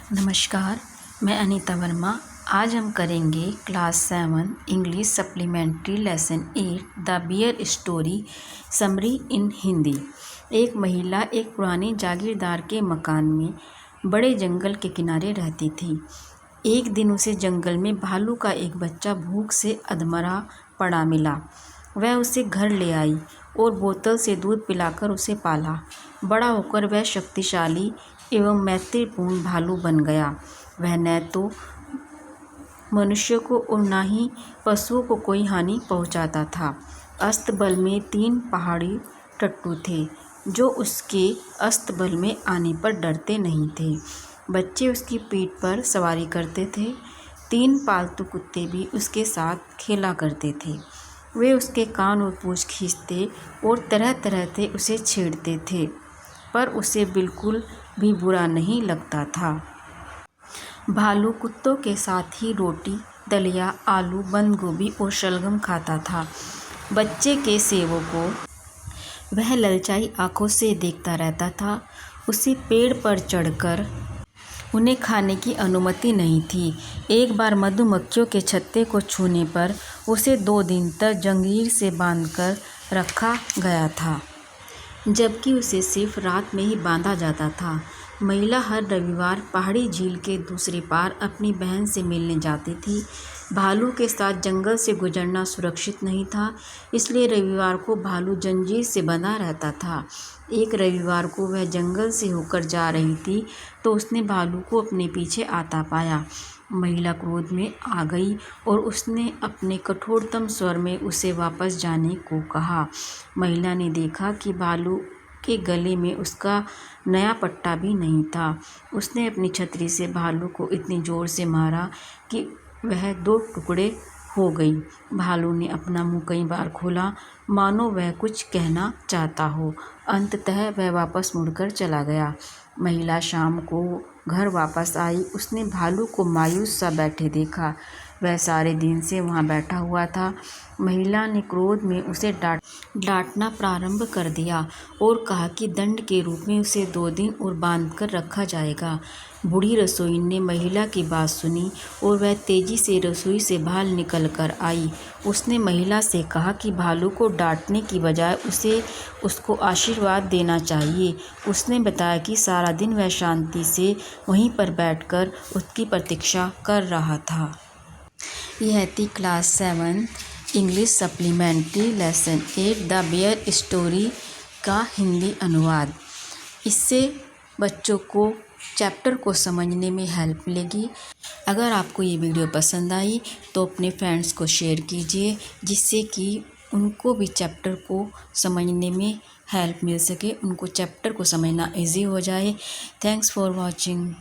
नमस्कार, मैं अनीता वर्मा। आज हम करेंगे class 7 English supplementary lesson 8 the bear story summary in Hindi. एक महिला एक पुराने जागीरदार के मकान में बड़े जंगल के किनारे रहती थी। एक दिन उसे जंगल में भालू का एक बच्चा भूख से अधमरा पड़ा मिला। वह उसे घर ले आई और बोतल से दूध पिलाकर उसे पाला। बड़ा होकर वह शक्तिशाली एवं मैत्रीपूर्ण भालू बन गया। वह न तो मनुष्य को और न ही पशुओं को कोई हानि पहुंचाता था। अस्तबल में 3 पहाड़ी टट्टू थे जो उसके अस्तबल में आने पर डरते नहीं थे। बच्चे उसकी पीठ पर सवारी करते थे। 3 पालतू कुत्ते भी उसके साथ खेला करते थे। वे उसके कान और पूंछ खींचते और तरह तरह से उसे छेड़ते थे, पर उसे बिल्कुल भी बुरा नहीं लगता था। भालू कुत्तों के साथ ही रोटी, दलिया, आलू, बंद गोभी और शलगम खाता था। बच्चे के सेवों को वह ललचाई आंखों से देखता रहता था। उसे पेड़ पर चढ़कर उन्हें खाने की अनुमति नहीं थी। एक बार मधुमक्खियों के छत्ते को छूने पर उसे 2 दिन तक जंजीर से बांधकर रखा गया था, जबकि उसे सिर्फ रात में ही बांधा जाता था। महिला हर रविवार पहाड़ी झील के दूसरे पार अपनी बहन से मिलने जाती थी। भालू के साथ जंगल से गुजरना सुरक्षित नहीं था, इसलिए रविवार को भालू जंजीर से बंधा रहता था। एक रविवार को वह जंगल से होकर जा रही थी तो उसने भालू को अपने पीछे आता पाया। महिला क्रोध में आ गई और उसने अपने कठोरतम स्वर में उसे वापस जाने को कहा। महिला ने देखा कि भालू के गले में उसका नया पट्टा भी नहीं था। उसने अपनी छतरी से भालू को इतनी जोर से मारा कि वह 2 टुकड़े हो गई। भालू ने अपना मुंह कई बार खोला, मानो वह कुछ कहना चाहता हो। अंततः वह वापस मुड़कर चला गया। महिला शाम को घर वापस आई। उसने भालू को मायूस सा बैठे देखा। वह सारे दिन से वहाँ बैठा हुआ था। महिला ने क्रोध में उसे डांटना प्रारंभ कर दिया और कहा कि दंड के रूप में उसे 2 दिन और बांधकर रखा जाएगा। बूढ़ी रसोई ने महिला की बात सुनी और वह तेजी से रसोई से बाहर निकल कर आई। उसने महिला से कहा कि भालू को डांटने की बजाय उसको आशीर्वाद देना चाहिए। उसने बताया कि सारा दिन वह शांति से वहीं पर बैठकर उसकी प्रतीक्षा कर रहा था। यह थी class 7 English supplementary lesson 8 the bear story का हिंदी अनुवाद। इससे बच्चों को चैप्टर को समझने में हेल्प मिलेगी। अगर आपको ये वीडियो पसंद आई तो अपने फ्रेंड्स को शेयर कीजिए, जिससे कि उनको भी चैप्टर को समझने में हेल्प मिल सके, उनको चैप्टर को समझना ईजी हो जाए। Thanks for watching.